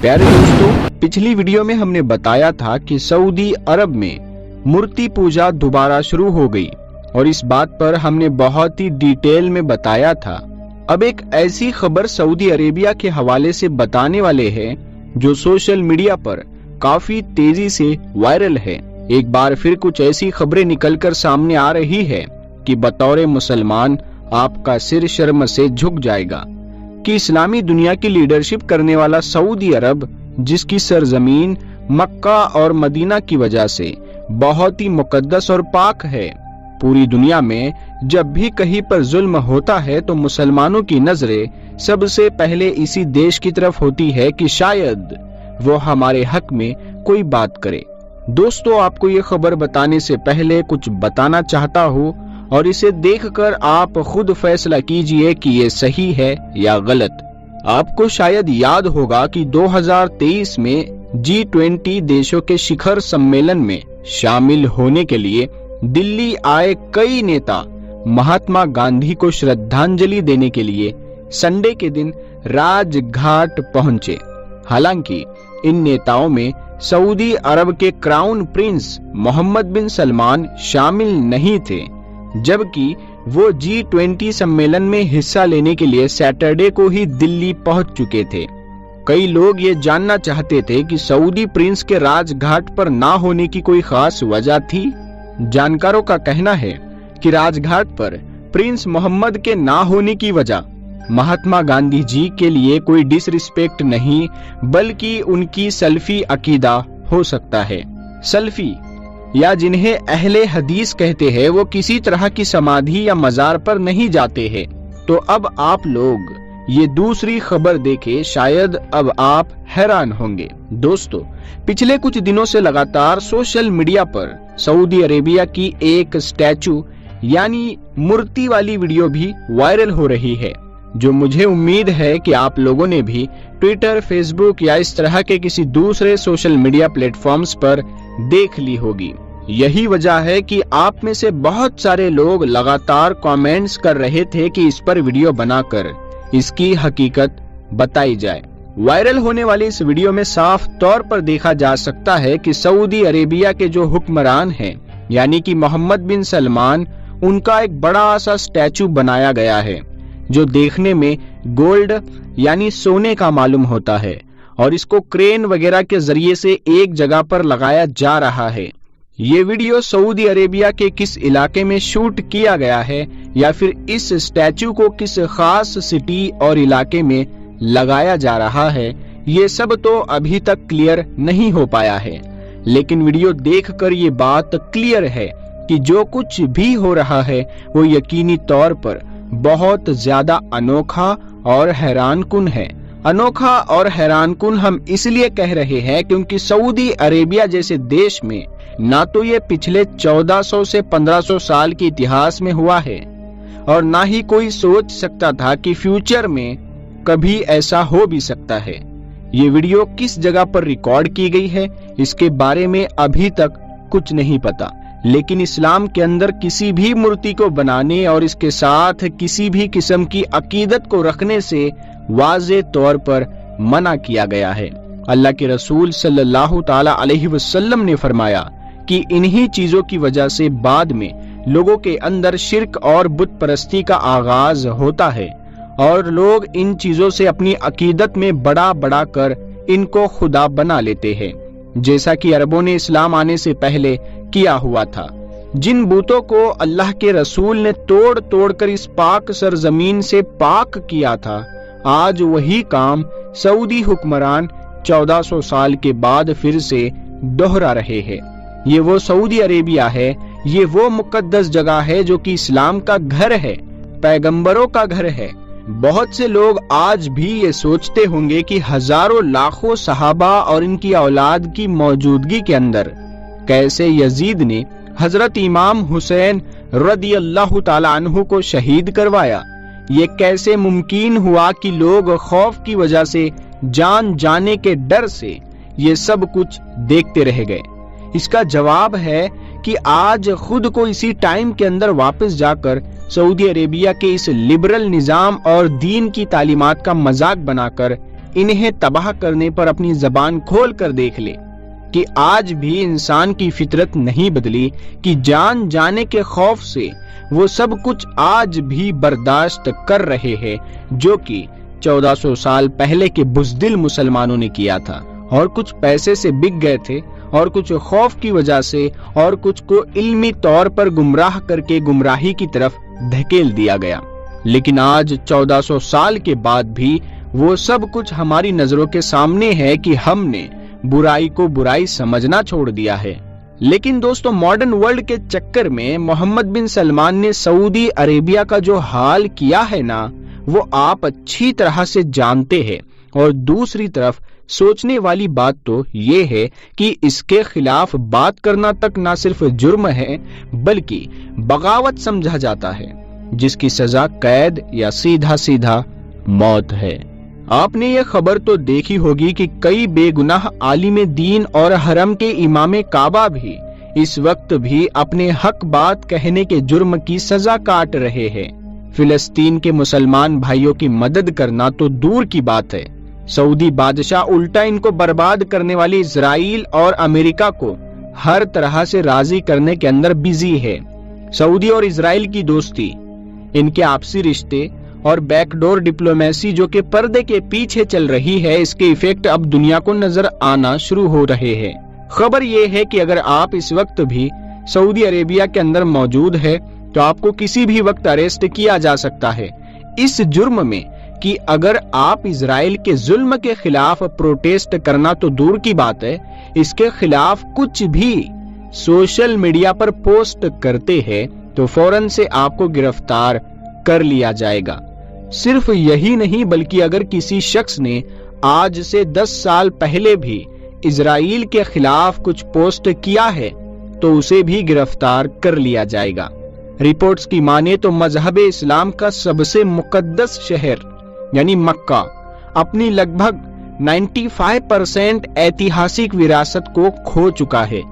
प्यारे दोस्तों, पिछली वीडियो में हमने बताया था कि सऊदी अरब में मूर्ति पूजा दोबारा शुरू हो गई और इस बात पर हमने बहुत ही डिटेल में बताया था। अब एक ऐसी खबर सऊदी अरेबिया के हवाले से बताने वाले हैं जो सोशल मीडिया पर काफी तेजी से वायरल है। एक बार फिर कुछ ऐसी खबरें निकलकर सामने आ रही है कि बतौर मुसलमान आपका सिर शर्म से झुक जाएगा कि इस्लामी दुनिया की लीडरशिप करने वाला सऊदी अरब, जिसकी सरजमीन मक्का और मदीना की वजह से बहुत ही मुकद्दस और पाक है, पूरी दुनिया में जब भी कहीं पर जुल्म होता है तो मुसलमानों की नजरें सबसे पहले इसी देश की तरफ होती है कि शायद वो हमारे हक में कोई बात करे। दोस्तों, आपको ये खबर बताने से पहले कुछ बताना चाहता हूँ और इसे देखकर आप खुद फैसला कीजिए कि ये सही है या गलत। आपको शायद याद होगा कि 2023 में G20 देशों के शिखर सम्मेलन में शामिल होने के लिए दिल्ली आए कई नेता महात्मा गांधी को श्रद्धांजलि देने के लिए संडे के दिन राजघाट पहुंचे। हालांकि इन नेताओं में सऊदी अरब के क्राउन प्रिंस मोहम्मद बिन सलमान शामिल नहीं थे, जबकि वो G20 सम्मेलन में हिस्सा लेने के लिए सैटरडे को ही दिल्ली पहुंच चुके थे। कई लोग ये जानना चाहते थे कि सऊदी प्रिंस के राजघाट पर ना होने की कोई खास वजह थी। जानकारों का कहना है कि राजघाट पर प्रिंस मोहम्मद के ना होने की वजह महात्मा गांधी जी के लिए कोई डिसरिस्पेक्ट नहीं, बल्कि उनकी सल्फी अकीदा हो सकता है। सल्फी या जिन्हें अहले हदीस कहते हैं, वो किसी तरह की समाधि या मजार पर नहीं जाते हैं। तो अब आप लोग ये दूसरी खबर देखे, शायद अब आप हैरान होंगे। दोस्तों, पिछले कुछ दिनों से लगातार सोशल मीडिया पर सऊदी अरेबिया की एक स्टैचू यानी मूर्ति वाली वीडियो भी वायरल हो रही है, जो मुझे उम्मीद है कि आप लोगों ने भी ट्विटर, फेसबुक या इस तरह के किसी दूसरे सोशल मीडिया प्लेटफॉर्म्स पर देख ली होगी। यही वजह है कि आप में से बहुत सारे लोग लगातार कमेंट्स कर रहे थे कि इस पर वीडियो बनाकर इसकी हकीकत बताई जाए। वायरल होने वाली इस वीडियो में साफ तौर पर देखा जा सकता है कि सऊदी अरेबिया के जो हुक्मरान हैं यानी कि मोहम्मद बिन सलमान, उनका एक बड़ा सा स्टैचू बनाया गया है जो देखने में गोल्ड यानी सोने का मालूम होता है और इसको क्रेन वगैरह के जरिए से एक जगह पर लगाया जा रहा है। ये वीडियो सऊदी अरेबिया के किस इलाके में शूट किया गया है या फिर इस स्टैचू को किस खास सिटी और इलाके में लगाया जा रहा है, ये सब तो अभी तक क्लियर नहीं हो पाया है। लेकिन वीडियो देखकर ये बात क्लियर है कि जो कुछ भी हो रहा है वो यकीनी तौर पर बहुत ज्यादा अनोखा और हैरानकुन है। अनोखा और हैरानकुन हम इसलिए कह रहे हैं क्योंकि सऊदी अरेबिया जैसे देश में ना तो ये पिछले 1400 से 1500 साल के इतिहास में हुआ है और ना ही कोई सोच सकता था कि फ्यूचर में कभी ऐसा हो भी सकता है। ये वीडियो किस जगह पर रिकॉर्ड की गई है इसके बारे में अभी तक कुछ नहीं पता, लेकिन इस्लाम के अंदर किसी भी मूर्ति को बनाने और इसके साथ किसी भी किस्म की अकीदत को रखने से वाज़े तौर पर मना किया गया है। अल्लाह के रसूल सल्लल्लाहु ताला अलैहि वसल्लम ने फरमाया कि इन्हीं चीजों की वजह से बाद में लोगों के अंदर शिर्क और बुत परस्ती का आगाज होता है और लोग इन चीजों से अपनी अकीदत में बड़ा बड़ा कर इनको खुदा बना लेते हैं, जैसा कि अरबों ने इस्लाम आने से पहले किया हुआ था। जिन बूतों को अल्लाह के रसूल ने तोड़ तोड़ कर इस पाक सरजमीन से पाक किया था, आज वही काम सऊदी हुक्मरान 1400 साल के बाद फिर से दोहरा रहे हैं। ये वो सऊदी अरेबिया है, ये वो मुकद्दस जगह है जो कि इस्लाम का घर है, पैगंबरों का घर है। बहुत से लोग आज भी ये सोचते होंगे कि हजारों लाखों सहाबा और इनकी औलाद की मौजूदगी के अंदर कैसे यजीद ने हजरत इमाम हुसैन रदी अल्लाह ताला अन्हु को शहीद करवाया। ये कैसे मुमकिन हुआ कि लोग खौफ की वजह से, जान जाने के डर से ये सब कुछ देखते रह गए। इसका जवाब है कि आज खुद को इसी टाइम के अंदर वापस जाकर सऊदी अरेबिया के इस लिबरल निजाम और दीन की तालीमात का मजाक बनाकर इन्हें तबाह करने पर अपनी जबान खोल कर देख ले कि आज भी इंसान की फितरत नहीं बदली कि जान जाने के खौफ से वो सब कुछ आज भी बर्दाश्त कर रहे हैं जो कि 1400 साल पहले के बुज़दिल मुसलमानों ने किया था। और कुछ पैसे से बिक गए थे और कुछ खौफ की वजह से और कुछ को इल्मी तौर पर गुमराह करके गुमराही की तरफ धकेल दिया गया। लेकिन आज 1400 साल के बाद भी वो सब कुछ हमारी नजरों के सामने है कि हमने बुराई को बुराई समझना छोड़ दिया है। लेकिन दोस्तों, मॉडर्न वर्ल्ड के चक्कर में मोहम्मद बिन सलमान ने सऊदी अरेबिया का जो हाल किया है ना, वो आप अच्छी तरह से जानते हैं। और दूसरी तरफ सोचने वाली बात तो ये है कि इसके खिलाफ बात करना तक ना सिर्फ जुर्म है बल्कि बगावत समझा जाता है, जिसकी सजा कैद या सीधा सीधा मौत है। आपने ये खबर तो देखी होगी कि कई बेगुनाह आलिम दीन और हरम के इमाम काबा भी इस वक्त भी अपने हक बात कहने के जुर्म की सजा काट रहे हैं। फिलिस्तीन के मुसलमान भाइयों की मदद करना तो दूर की बात है, सऊदी बादशाह उल्टा इनको बर्बाद करने वाली इजराइल और अमेरिका को हर तरह से राजी करने के अंदर बिजी है। सऊदी और इजराइल की दोस्ती, इनके आपसी रिश्ते और बैकडोर डिप्लोमेसी जो कि पर्दे के पीछे चल रही है, इसके इफेक्ट अब दुनिया को नजर आना शुरू हो रहे हैं। खबर यह है कि अगर आप इस वक्त भी सऊदी अरेबिया के अंदर मौजूद है तो आपको किसी भी वक्त अरेस्ट किया जा सकता है इस जुर्म में कि अगर आप इजराइल के जुल्म के खिलाफ प्रोटेस्ट करना तो दूर की बात है, इसके खिलाफ कुछ भी सोशल मीडिया पर पोस्ट करते हैं तो फौरन से आपको गिरफ्तार कर लिया जाएगा। सिर्फ यही नहीं बल्कि अगर किसी शख्स ने आज से 10 साल पहले भी इजराइल के खिलाफ कुछ पोस्ट किया है तो उसे भी गिरफ्तार कर लिया जाएगा। रिपोर्ट्स की माने तो मजहब इस्लाम का सबसे मुकद्दस शहर यानी मक्का अपनी लगभग 95% ऐतिहासिक विरासत को खो चुका है।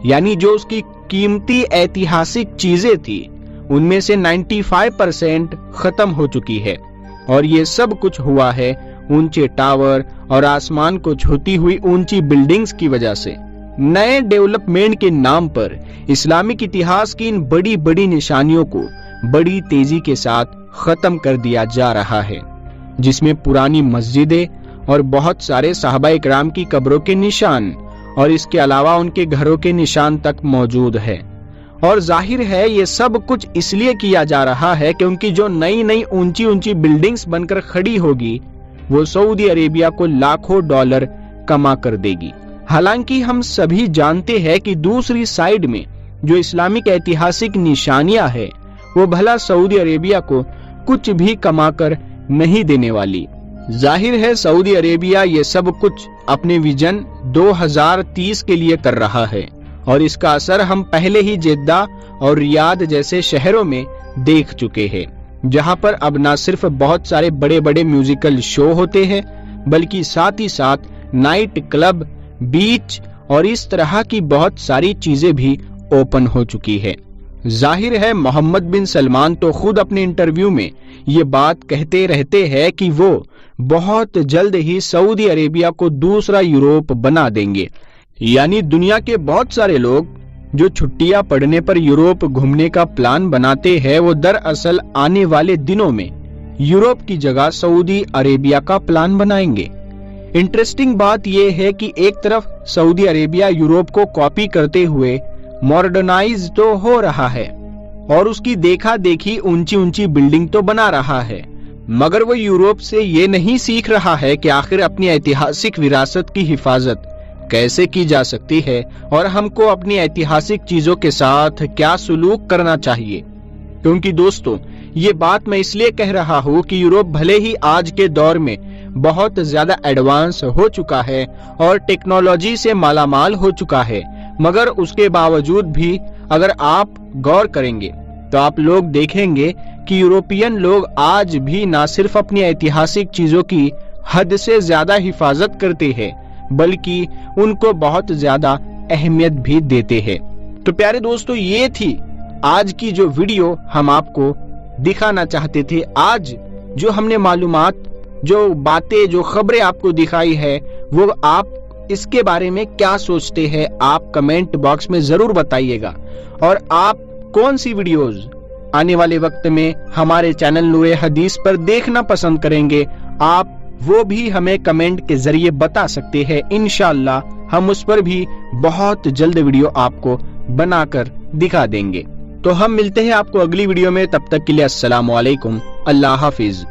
यानी जो उसकी कीमती ऐतिहासिक चीजें थी उनमें से 95% खत्म हो चुकी है। और ये सब कुछ हुआ है ऊंचे टावर और आसमान को छूती हुई ऊंची बिल्डिंग्स की वजह से। नए डेवलपमेंट के नाम पर इस्लामिक इतिहास की इन बड़ी बड़ी निशानियों को बड़ी तेजी के साथ खत्म कर दिया जा रहा है, जिसमें पुरानी मस्जिदें और बहुत सारे सहाबा इकराम की कब्रों के निशान और इसके अलावा उनके घरों के निशान तक मौजूद है। और जाहिर है ये सब कुछ इसलिए किया जा रहा है क्योंकि जो नई नई ऊंची ऊंची बिल्डिंग्स बनकर खड़ी होगी वो सऊदी अरेबिया को लाखों डॉलर कमा कर देगी। हालांकि हम सभी जानते हैं कि दूसरी साइड में जो इस्लामिक ऐतिहासिक निशानियां है वो भला सऊदी अरेबिया को कुछ भी कमाकर नहीं देने वाली। जाहिर है सऊदी अरेबिया ये सब कुछ अपने विजन 2030 के लिए कर रहा है और इसका असर हम पहले ही जेद्दा और रियाद जैसे शहरों में देख चुके हैं, जहां पर अब न सिर्फ बहुत सारे बड़े बड़े म्यूजिकल शो होते हैं बल्कि साथ ही साथ नाइट क्लब, बीच और इस तरह की बहुत सारी चीजें भी ओपन हो चुकी है। जाहिर है मोहम्मद बिन सलमान तो खुद अपने इंटरव्यू में ये बात कहते रहते हैं कि वो बहुत जल्द ही सऊदी अरेबिया को दूसरा यूरोप बना देंगे। यानी दुनिया के बहुत सारे लोग जो छुट्टियां पड़ने पर यूरोप घूमने का प्लान बनाते हैं वो दरअसल आने वाले दिनों में यूरोप की जगह सऊदी अरेबिया का प्लान बनाएंगे। इंटरेस्टिंग बात यह है कि एक तरफ सऊदी अरेबिया यूरोप को कॉपी करते हुए मॉडर्नाइज तो हो रहा है और उसकी देखा देखी ऊंची ऊंची बिल्डिंग तो बना रहा है, मगर वो यूरोप से ये नहीं सीख रहा है कि आखिर अपनी ऐतिहासिक विरासत की हिफाजत कैसे की जा सकती है और हमको अपनी ऐतिहासिक चीजों के साथ क्या सुलूक करना चाहिए। क्योंकि दोस्तों ये बात मैं इसलिए कह रहा हूँ कि यूरोप भले ही आज के दौर में बहुत ज्यादा एडवांस हो चुका है और टेक्नोलॉजी से मालामाल हो चुका है, मगर उसके बावजूद भी अगर आप गौर करेंगे तो आप लोग देखेंगे कि यूरोपियन लोग आज भी ना सिर्फ अपनी ऐतिहासिक चीजों की हद से ज्यादा हिफाजत करते हैं बल्कि उनको बहुत ज्यादा अहमियत भी देते हैं। तो प्यारे दोस्तों ये थी आज की जो वीडियो हम आपको दिखाना चाहते थे। आज जो हमने मालूमात جو باتیں جو خبریں آپ کو دکھائی ہے وہ آپ اس کے بارے میں کیا سوچتے ہیں آپ کمنٹ باکس میں ضرور بتائیے گا، اور آپ کون سی ویڈیوز آنے والے وقت میں ہمارے چینل نور حدیث پر دیکھنا پسند کریں گے آپ وہ بھی ہمیں کمنٹ کے ذریعے بتا سکتے ہیں۔ انشاءاللہ ہم اس پر بھی بہت جلد ویڈیو آپ کو بنا کر دکھا دیں گے۔ تو ہم ملتے ہیں آپ کو اگلی ویڈیو میں، تب تک کے لیے السلام علیکم، اللہ حافظ۔